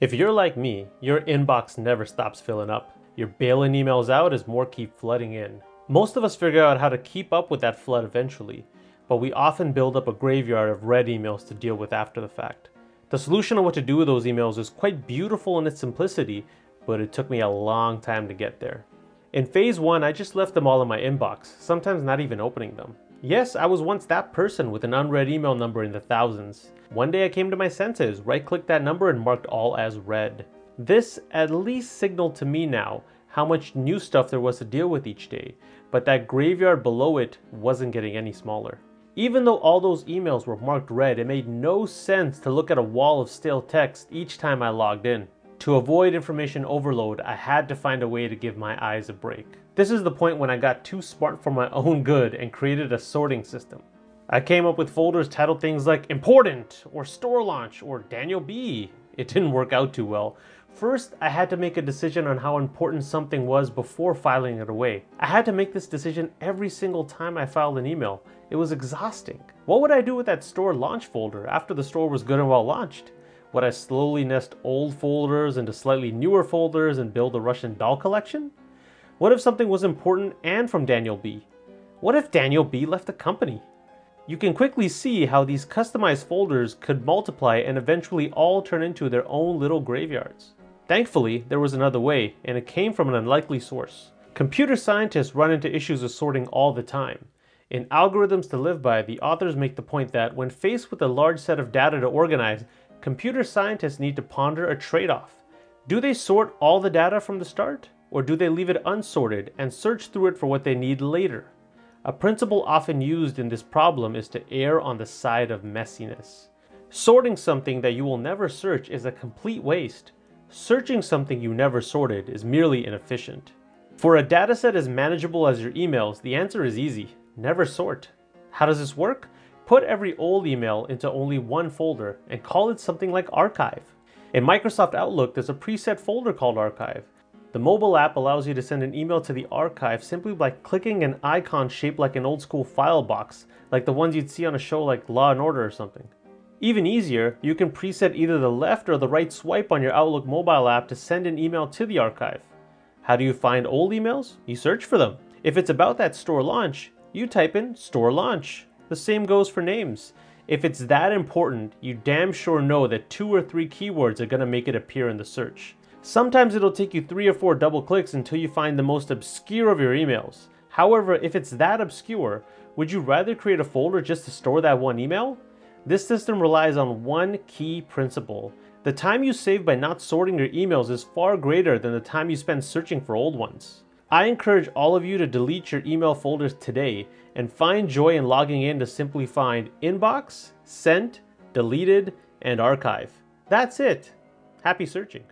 If you're like me, your inbox never stops filling up. You're bailing emails out as more keep flooding in. Most of us figure out how to keep up with that flood eventually, but we often build up a graveyard of read emails to deal with after the fact. The solution on what to do with those emails is quite beautiful in its simplicity, but it took me a long time to get there. In phase 1, I just left them all in my inbox, sometimes not even opening them. Yes, I was once that person with an unread email number in the thousands. One day I came to my senses, right-clicked that number and marked all as read. This at least signaled to me now how much new stuff there was to deal with each day, but that graveyard below it wasn't getting any smaller. Even though all those emails were marked read, it made no sense to look at a wall of stale text each time I logged in. To avoid information overload, I had to find a way to give my eyes a break. This is the point when I got too smart for my own good and created a sorting system. I came up with folders titled things like Important, or Store Launch, or Daniel B. It didn't work out too well. First, I had to make a decision on how important something was before filing it away. I had to make this decision every single time I filed an email. It was exhausting. What would I do with that store launch folder after the store was good and well launched? Would I slowly nest old folders into slightly newer folders and build a Russian doll collection? What if something was important and from Daniel B? What if Daniel B left the company? You can quickly see how these customized folders could multiply and eventually all turn into their own little graveyards. Thankfully, there was another way, and it came from an unlikely source. Computer scientists run into issues of sorting all the time. In Algorithms to Live By, the authors make the point that when faced with a large set of data to organize, computer scientists need to ponder a trade-off. Do they sort all the data from the start, or do they leave it unsorted and search through it for what they need later? A principle often used in this problem is to err on the side of messiness. Sorting something that you will never search is a complete waste. Searching something you never sorted is merely inefficient. For a dataset as manageable as your emails, the answer is easy: never sort. How does this work? Put every old email into only one folder and call it something like Archive. In Microsoft Outlook, there's a preset folder called Archive. The mobile app allows you to send an email to the archive simply by clicking an icon shaped like an old school file box, like the ones you'd see on a show like Law and Order or something. Even easier, you can preset either the left or the right swipe on your Outlook mobile app to send an email to the archive. How do you find old emails? You search for them. If it's about that store launch, you type in store launch. The same goes for names. If it's that important, you damn sure know that 2 or 3 keywords are going to make it appear in the search. Sometimes it'll take you 3 or 4 double clicks until you find the most obscure of your emails. However, if it's that obscure, would you rather create a folder just to store that one email? This system relies on one key principle. The time you save by not sorting your emails is far greater than the time you spend searching for old ones. I encourage all of you to delete your email folders today and find joy in logging in to simply find Inbox, Sent, Deleted, and Archive. That's it. Happy searching.